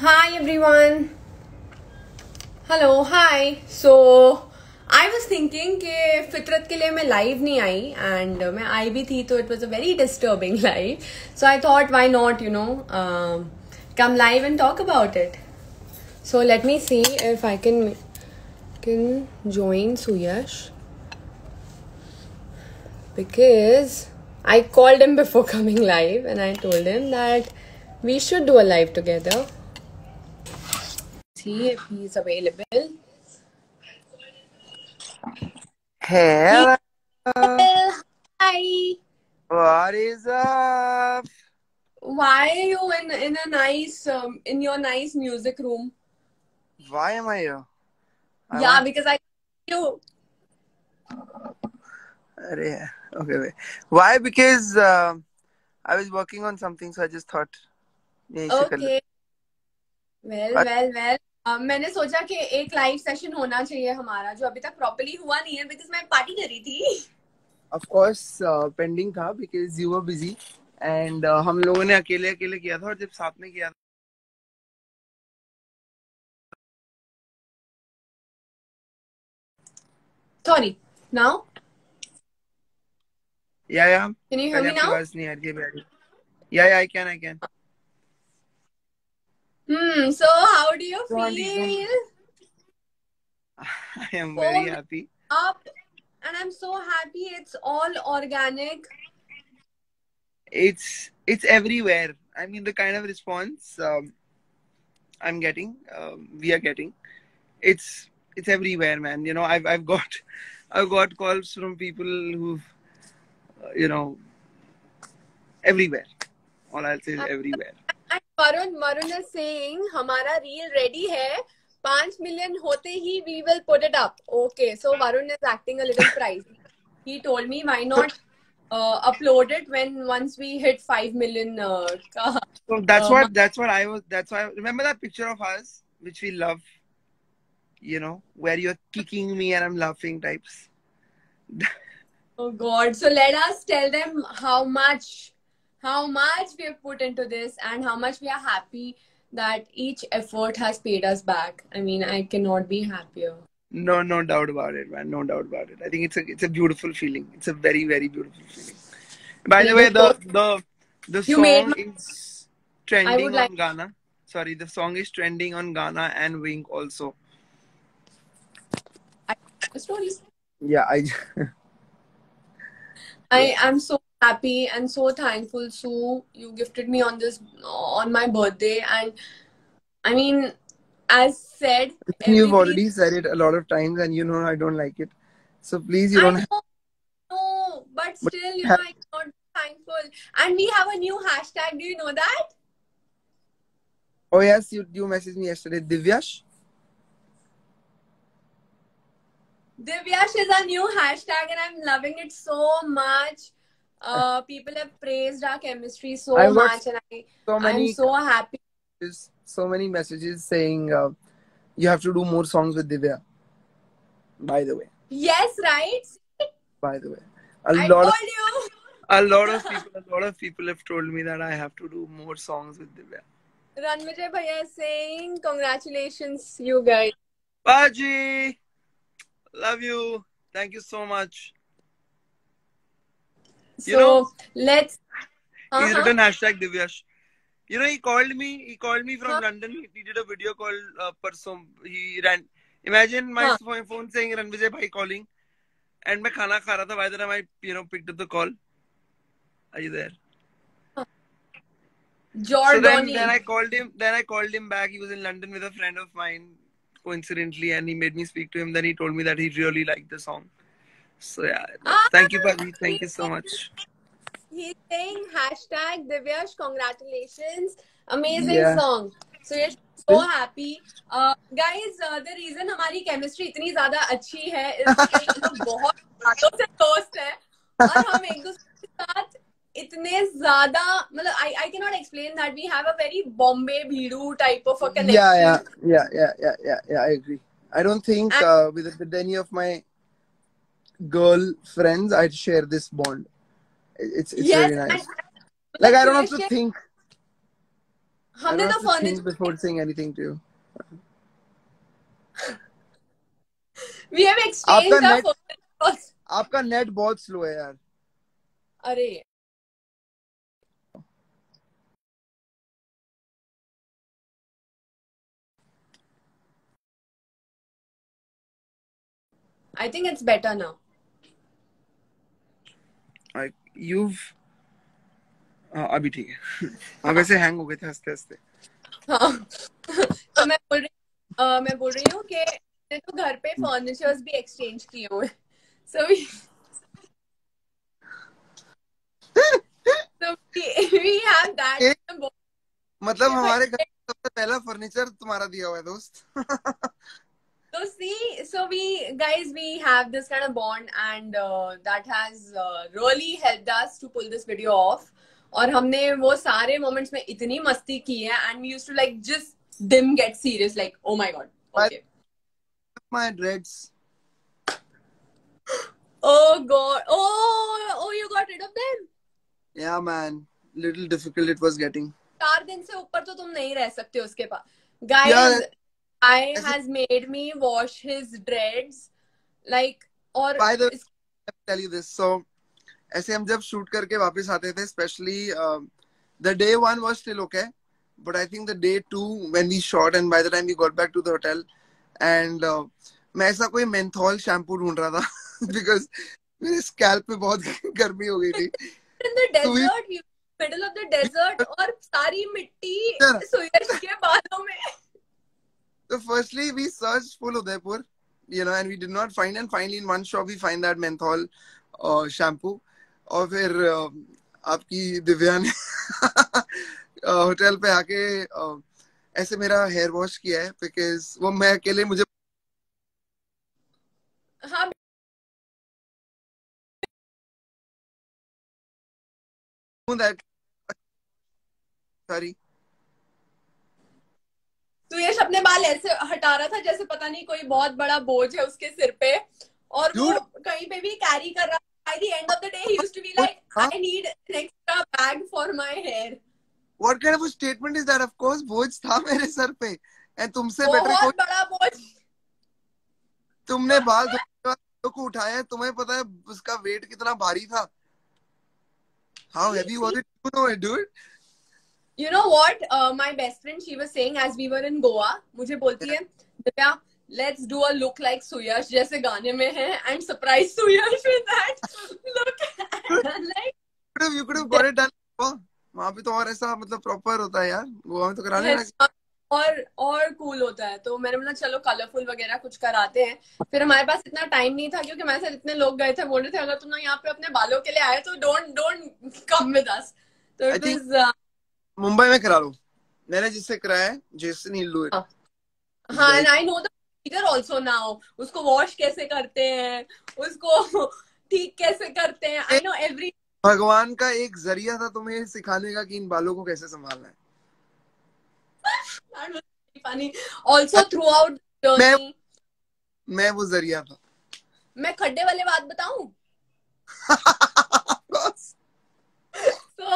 Hi everyone. Hello, hi. So I was thinking कि फितरत के लिए मैं live नहीं आई and मैं आई भी थी तो it was a very disturbing live. So I thought why not come live and talk about it. So let me see if I can join Suyash because I called him before coming live and I told him that we should do a live together. See if he's available. Hello. Hi. What is up? Why are you in a nice in your nice music room? Why am I here? Because I you. Okay, wait. Why? Because I was working on something, so I just thought. Okay. Well. मैंने सोचा कि एक live session होना चाहिए हमारा जो अभी तक प्रॉपर्ली हुआ नहीं है बिकॉज मैं पार्टी कर रही थी. Of course, pending था because you were busy and हम लोगों ने अकेले किया था और जब साथ में किया Sorry. Now? Yeah. Can you hear me now? आवाज नहीं आ रही है. Yeah, I can. So how do you feel? I am very happy. And I'm so happy it's all organic. It's everywhere. I mean, the kind of response I'm getting, we are getting, it's everywhere, man. You know, I've got calls from people who've, everywhere. All I'll say is everywhere. And Varun is saying, हमारा reel ready है. 5 million होते ही we will put it up. Okay, so Varun is acting a little pricey. He told me why not upload it once we hit 5 million. So that's why remember that picture of us which we love, where you're kicking me and I'm laughing types. Oh God! So let us tell them how much we have put into this and how much we are happy that each effort has paid us back. I mean, I cannot be happier. No doubt about it, man. No doubt about it. I think it's a beautiful feeling. It's a very, very beautiful feeling. By the way, the song is trending on Ghana. Sorry, the song is trending on Ghana and Wink also. Stories. Yeah, I am so happy and so thankful. So you gifted me on my birthday, and I mean, as said, you've already said it a lot of times, and you know I don't like it. So please, you don't. No, but still, I'm not thankful. And we have a new hashtag. Do you know that? Oh yes, you messaged me yesterday, Divyash. Divyash is a new hashtag and I'm loving it so much. People have praised our chemistry so much and I'm so happy. So many messages saying you have to do more songs with Divya. By the way. Yes, right? By the way. I told you. A lot of people have told me that I have to do more songs with Divya. Ranvijay Bhaiya is saying congratulations, you guys. Baji! Love you. Thank you so much. So let's. He's written hashtag Divyash. You know, he called me from London. He did a video call person. He ran. Imagine my phone saying Ranvijay Bhai calling, and मैं खाना खा रहा था. By the time I picked up the call. Are you there? Jordan. So then I called him. Then I called him back. He was in London with a friend of mine, coincidentally, and he made me speak to him. Then he told me that he really liked the song. So yeah, thank you, Paji. Thank you so much. He's saying hashtag Divyash, congratulations. Amazing song. So we're so happy. Guys, the reason हमारी chemistry इतनी ज़्यादा अच्छी है is कि हम लोग बहुत सालों से दोस्त हैं और हम एक दूसरे के साथ इतने ज़्यादा मतलब I cannot explain that we have a very Bombay Bhidu type of a connection. Yeah. I agree. I don't think with any of my girl friends I'd share this bond. It's really nice. Like I don't have to think. हमने तो think before saying anything to you. We have exchanged our photos. आपका net बहुत slow है यार. अरे I think it's better now. अभी ठीक है. आप ऐसे हैंग हो गए थे हंसते हंसते. हाँ. तो मैं बोल रही हूँ कि मैंने तो घर पे फर्नीचर्स भी एक्सचेंज किए हुए. So we have that. मतलब हमारे घर सबसे पहला फर्नीचर तुम्हारा दिया हुआ है दोस्त. So we have this kind of bond, and that has really helped us to pull this video off. और हमने वो सारे moments में इतनी मस्ती की है, and we used to like just dim get serious, like oh my god, okay. My dreads. Oh god, oh you got rid of them? Yeah man, little difficult it was getting. 4 दिन से ऊपर तो तुम नहीं रह सकते उसके पास. Guys, I has made me wash his dreads, like. और by the way, I'll tell you this. So ऐसे हम जब शूट करके वापस आते थे, especially the day 1 was still okay, but I think the day 2 when we shot and by the time we got back to the hotel, and मैं ऐसा कोई menthol shampoo ढूंढ रहा था because मेरे scalp पे बहुत गर्मी हो गई थी. In the desert, middle of the desert, और सारी मिट्टी सुयश के बालों में. So firstly we searched full Udaipur, you know, and we did not find, and finally in one shop we find that menthol shampoo. और फिर आपकी दिव्या ने होटल पे आके ऐसे मेरा हेयर वॉश किया है, बिकॉज वो मैं अकेले मुझे. हाँ सॉरी. तो यश अपने बाल ऐसे हटा रहा था जैसे पता नहीं कोई बहुत बड़ा बोझ है उसके सिर पे, और वो कहीं पे भी कैरी कर रहा. By the end of the day, he used to be like, I need an extra bag for my hair. What kind of a statement is that? Of course, बोझ था मेरे सर पे, and तुमसे better कोई. बहुत बड़ा बोझ. तुमने बाल को उठाया, तुम्हें पता है उसका वेट कितना भारी था. How heavy was it? You know it, dude. You know what? My best friend, she was saying as we were in Goa, मुझे बोलती है, Divya, let's do a look like Suyash जैसे गाने में है, and surprise Suyash with that look. Like you could have got it done. वहाँ पे तो और ऐसा मतलब प्रॉपर होता है यार, गोवा में तो कराने लगे. और कूल होता है. तो मैंने बोला चलो कलरफुल वगैरह कुछ कराते हैं. फिर हमारे पास इतना टाइम नहीं था, क्योंकि हमारे साथ इतने लोग गए थे, बोल रहे थे अगर तुम यहाँ पे अपने बालों के लिए आए तो डोंट कम विद अस. तो इट वाज मुंबई में करा लो. मैंने जिससे कराया है, जेसन ही डू इट. हाँ, and I know the procedure also now. उसको वॉश कैसे करते हैं, उसको ठीक कैसे करते हैं. I know every. भगवान का एक जरिया था तुम्हें सिखाने का कि इन बालों को कैसे संभालना है. That was funny. Also throughout the journey, मैं वो जरिया था. मैं खड्डे वाले बात बताऊं? So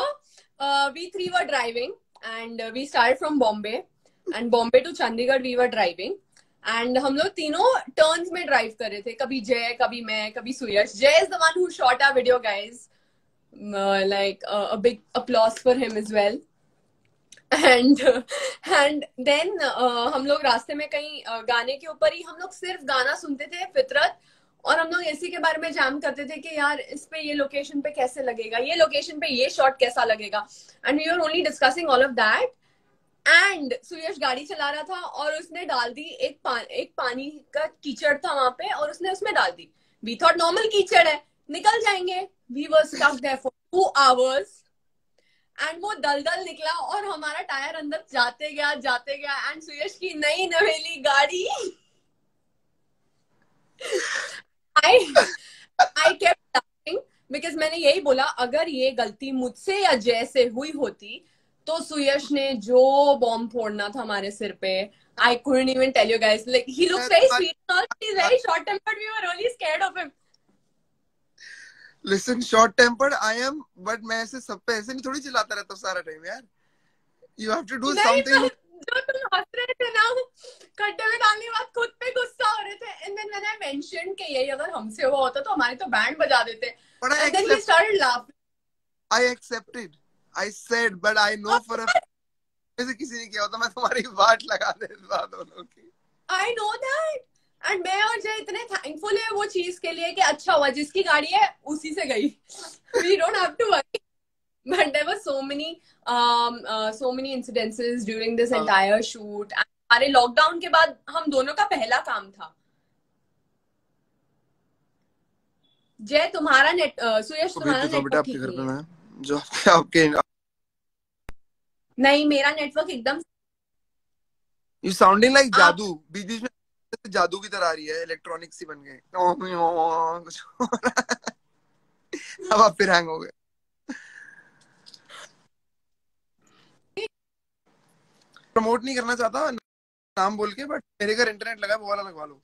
we three were driving, and we started from Bombay, and Bombay to Chandigarh we were driving, and हम लोग तीनों turns में drive कर रहे थे. कभी जय, कभी मैं, कभी सुयश. Jay is the one who shot our video, guys. Like a big applause for him as well. And then हम लोग रास्ते में कहीं गाने के ऊपर ही हम लोग सिर्फ गाना सुनते थे, फितरत. और हम लोग इसी के बारे में जाम करते थे कि यार इस पे ये लोकेशन पे कैसे लगेगा, ये लोकेशन पे ये शॉट कैसा लगेगा. And we are only discussing all of that. And Suyash गाड़ी चला रहा था और उसने डाल दी एक पानी का कीचड़ था वहां पे, और उसने उसमें डाल दी. वी थॉट नॉर्मल कीचड़ है, निकल जाएंगे. We were stuck there for 2 hours. And वो दलदल निकला और हमारा टायर अंदर जाते गया. एंड सुयश की नई नवेली गाड़ी. I kept laughing because मैंने यही बोला अगर ये गलती मुझसे या जय से हुई होती तो सुयश ने जो बॉम्ब फोड़ना था हमारे सिर पे. I couldn't even tell you guys. Like he looks very sweet, he's very short tempered. We were really scared of him. Listen, short tempered I am, but मैं ऐसे सब पे ऐसे नहीं थोड़ी चिल्लाता रहता हूँ सारा टाइम यार. You have to do नहीं, something. जो तुम हंस रहे थे ना खड्डे में डालने के बाद, खुद पे गुस्सा हो रहे थे, and then when I mentioned कि यही अगर हमसे हुआ होता तो हमारे तो बैंड बजा देते, and then he started laughing. I accepted. I said, but I know for a जैसे किसी ने किया होता मैं तुम्हारी वाट लगा देता दोनों की. I know that. And मैं और जय इतने थैंकफुल है वो चीज के लिए कि अच्छा हुआ जिसकी गाड़ी है उसी से गई. We don't have to worry. But there were so many incidences during this entire shoot. हमारे लॉकडाउन के बाद हम दोनों का पहला काम था. जय तुम्हारा नेट, सुयश तुम्हारा नेटवर्क ठीक नहीं है. जो आपके नहीं, मेरा नेटवर्क एकदम. You sounding like जादू. बीच बीच में जादू की तरह आ रही है. इलेक्ट्रॉनिक्स ही बन गए. अब आप फिर हैंग हो गए. प्रमोट नहीं करना चाहता नाम बोल के, बट मेरे घर इंटरनेट लगा है, वो वाला लगवा लो.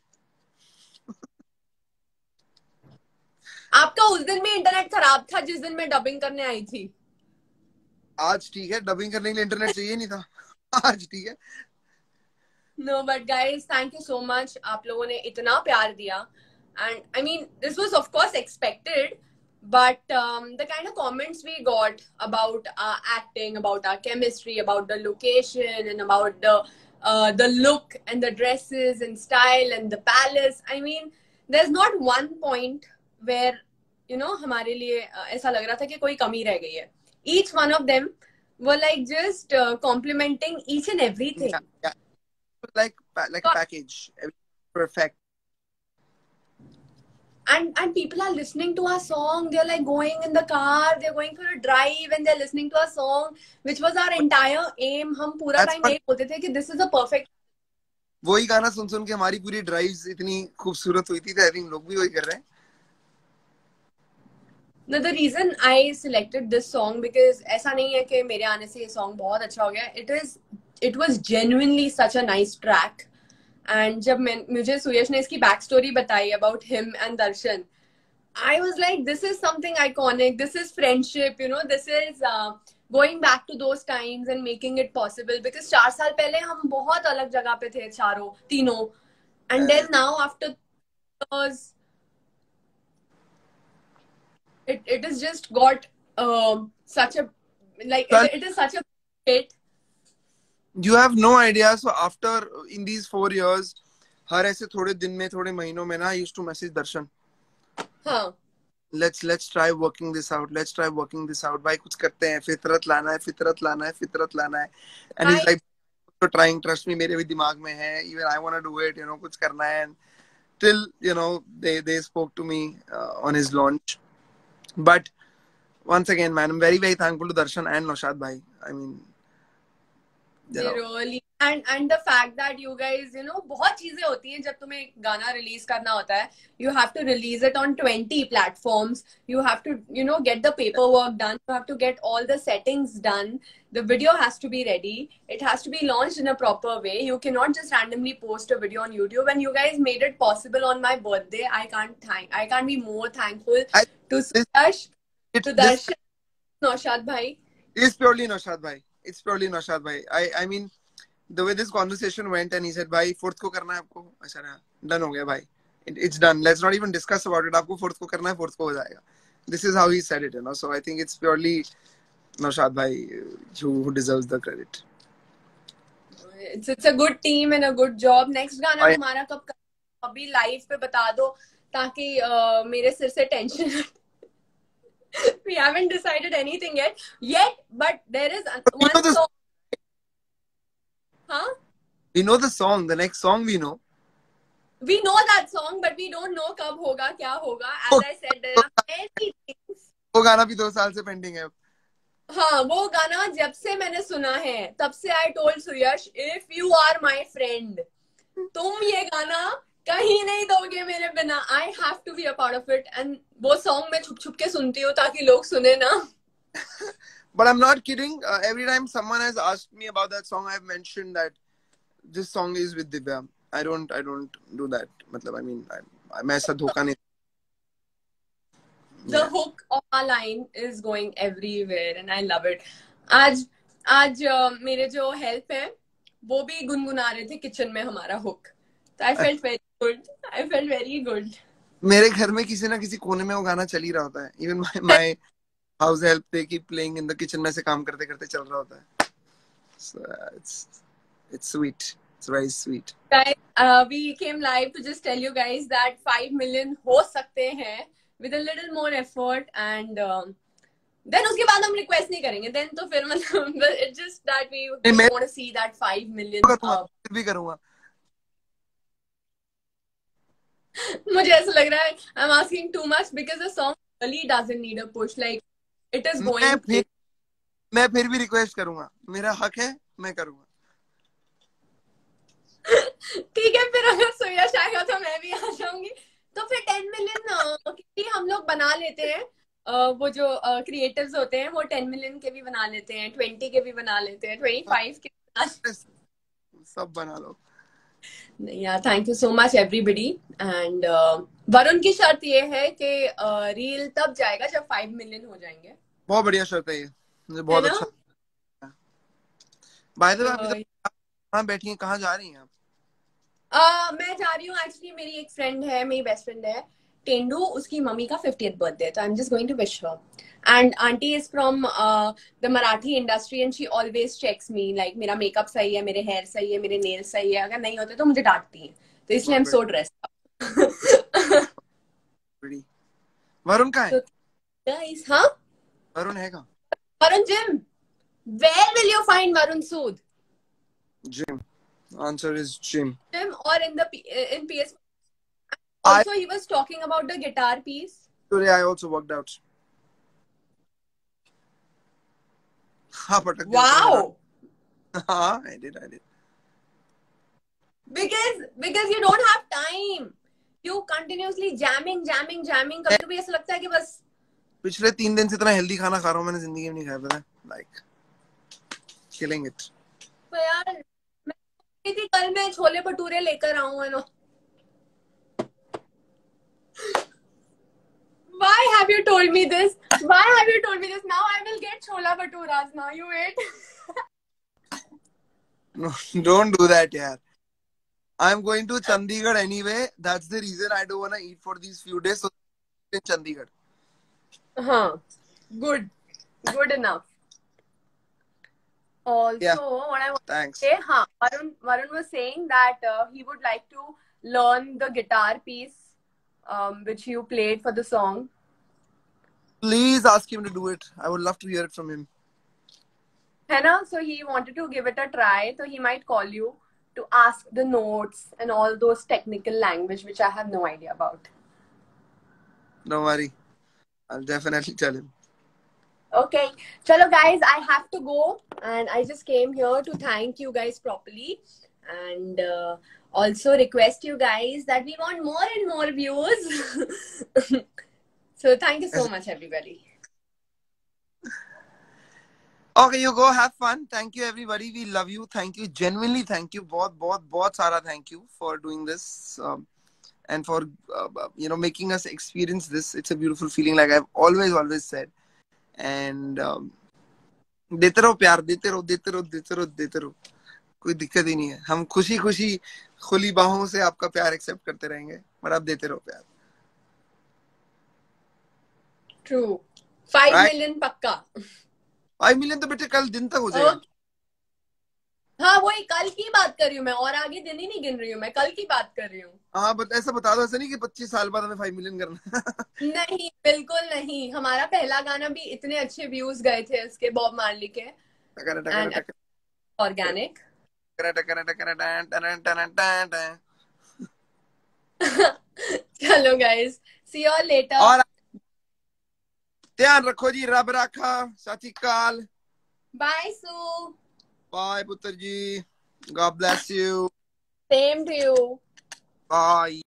आपका उस दिन भी इंटरनेट खराब था जिस दिन मैं डबिंग करने आई थी. आज ठीक है, डबिंग करने के लिए इंटरनेट चाहिए नहीं था. आज ठीक है. No, but guys, thank you so much. आप लोगों ने इतना प्यार दिया, and I mean this was of course expected, but the kind of comments we got about our acting, about our chemistry, about the location, and about the look and the dresses and style and the palace. I mean, there's not one point where हमारे लिए ऐसा लग रहा था कि कोई कमी रह गई है. Each one of them were like just complimenting each and everything. Yeah. Like a package, perfect. And people are listening to our song. They're like going in the car, they're going for a drive, and they're listening to our song, which was our entire aim. हम पूरा time यही बोलते थे कि this is a perfect. वही गाना सुन सुन के हमारी पूरी ड्राइव्स इतनी खूबसूरत हुई थी. I think लोग भी वही कर रहे हैं. No, the reason I selected this song because ऐसा नहीं है कि मेरे आने से ये song बहुत अच्छा हो गया. It was genuinely such a nice track. And जब मुझे सुयश ने इसकी back story बताई about him and Darshan, I was like, this is something iconic. This is friendship. This is going back to those times and making it possible. Because 4 साल पहले हम बहुत अलग जगह पे थे तीनों. And then now after years, it has just got such a it is such a hit. You have no idea. So after in these 4 years, हर ऐसे थोड़े दिन में थोड़े महीनों में ना, I used to message Darshan. हाँ. Let's try working this out. Let's try working this out. भाई कुछ करते हैं. फितरत लाना है. And he's like, trying. Trust me, मेरे भी दिमाग में है. Even I want to do it. कुछ करना है. And till they spoke to me on his launch. But once again, man, I'm very very thankful to Darshan and Naushad bhai. I mean. Really, and the fact that you guys, बहुत चीजें होती हैं जब तुम्हें गाना release करना होता है. You have to release it on 20 platforms. You have to, get the paperwork done. You have to get all the settings done. The video has to be ready. It has to be launched in a proper way. You cannot just randomly post a video on YouTube. And you guys made it possible on my birthday. I can't be more thankful to Suyash, to Darshan, Naushad bhai. It's purely Naushad bhai. It's purely Naushad bhai. I mean, the way this conversation went, and he said, "Bhai, 4th को करना है आपको." अच्छा ना, done हो गया भाई. It's done. Let's not even discuss about it. आपको 4th को करना है, 4th को हो जाएगा. This is how he said it, So I think it's purely Naushad bhai who deserves the credit. It's a good team and a good job. Next गाना हमारा कब अभी live पे बता दो ताकि मेरे सिर से tension. We haven't decided anything yet, but there is one song. Huh? We know the song. The next song we know. We know that song, but we don't know कब होगा, क्या होगा. As I said, there are many things. वो गाना भी 2 साल से pending है. हाँ, वो गाना जब से मैंने सुना है, तब से I told Suyash, if you are my friend, तुम ये गाना कहीं नहीं दोगे मेरे बिना. I have to be a part of it. And वो song मैं छुप छुप के सुनती हूँ ताकि लोग सुने ना. But I'm not kidding. Every time someone has asked me about that song, I've mentioned that this song is with Divya. I don't do that. मतलब, I mean, मैं ऐसा धोखा नहीं. The hook of our line is going everywhere, and I love it. आज आज मेरे जो help है वो भी गुनगुना रहे थे किचन में हमारा हुक, तो I felt very good, I felt very good. मेरे घर में किसी ना किसी कोने में वो गाना चल ही रहा होता है। Even my house help they keep playing in the kitchen में से काम करते करते चल रहा होता है। So, it's sweet. It's very sweet. Guys, we came live to just tell you guys that 5 million हो सकते हैं with a little more effort and then उसके बाद हम रिक्वेस्ट नहीं करेंगे, then तो फिर मतलब it's just that we want to see that 5 million भी करूँगा। मुझे ऐसा लग रहा है I'm asking too much because the song really doesn't need a push, like it is going. मैं फिर भी रिक्वेस्ट करूंगा, मेरा हक है, मैं करूंगा। ठीक है, फिर अगर सुयश आएगा तो मैं भी आ जाऊंगी। तो फिर 10 मिलियन की हम लोग बना लेते हैं, वो जो क्रिएटिव्स होते हैं वो 10 मिलियन के भी बना लेते हैं, 20 के भी बना लेते हैं, 25 के सब बना लो। या thank you so much everybody. And Varun की शर्त ये है कि रील तब जाएगा जब 5 मिलियन हो जाएंगे। बहुत बढ़िया शर्त है ये, मुझे बहुत अच्छा। बाय द वे आप कहाँ बैठी हैं, कहाँ जा रही हैं आप? मैं जा रही हूँ एक्चुअली, मेरी एक फ्रेंड है, मेरी बेस्ट फ्रेंड है टेंडू, उसकी मम्मी का 50th बर्थडे, तो I am just going to wish her. And aunty is from the Marathi industry and she always checks me, like मेरा मेकअप सही है, मेरे हेयर सही है, मेरे नेल सही है, अगर नहीं होते तो मुझे डांटती है, तो इसलिए I am so dressed up. Varun कहाँ है? गाइस, हाँ वरुण है कहाँ? Varun gym. Where will you find Varun Sood? Gym. Answer is gym. Gym or in PS. Also, he was talking about the guitar piece. Today I also worked out. Wow. I did. Because you don't have time. You continuously jamming. कभी कभी ऐसा लगता है कि बस पिछले 3 दिन से इतना हेल्दी खाना खा रहा हूँ मैंने, जिंदगी में नहीं खाया, पता है? Like killing it. तो यार मैं थी कल मैं छोले भटूरे लेकर आऊँ ना। Why have you told me this? Why have you told me this? Now I will get chola bhaturas now. You wait. No, don't do that, yaar. I'm going to Chandigarh anyway. That's the reason I don't want to eat for these few days. So in Chandigarh. Good enough. Also, yeah. what I want Thanks. to say, Varun was saying that he would like to learn the guitar piece which you played for the song. Please ask him to do it. I would love to hear it from him. है ना? So he wanted to give it a try. So he might call you to ask the notes and all those technical language which I have no idea about. Don't worry. I'll definitely tell him. Okay. Chalo guys, I have to go. And I just came here to thank you guys properly. And also request you guys that we want more and more views. So thank you so much, everybody. Okay, you go have fun. Thank you, everybody. We love you. Thank you. Genuinely, thank you. बहुत सारा thank you for doing this and for making us experience this. It's a beautiful feeling, like I've always said. And देते रहो प्यार, देते रहो. कोई दिक्कत ही नहीं है. हम खुशी खुली बाहों से आपका प्यार एक्सेप्ट करते रहेंगे, पर आप देते रहो प्यार. True. 5 million पक्का. 5 million तो बेटे कल दिन तक हो जाएगा. हाँ वही कल की बात कर रही हूँ मैं, और आगे दिन ही नहीं गिन रही हूँ मैं, कल की बात कर रही हूँ. हाँ ऐसा बता दो, ऐसा नहीं कि 25 साल बाद हमें 5 million करना. नहीं बिल्कुल नहीं. हमारा पहला गाना भी इतने अच्छे व्यूज गए थे उसके, बॉब मार्ली के, ऑर्गेनिक. चलो गाइस, सी यू लेटर. और ध्यान रखो जी, रब रखा, सत श्री अकाल. बाय सू. बाय पुत्र जी. God bless you. Same to you. Bye.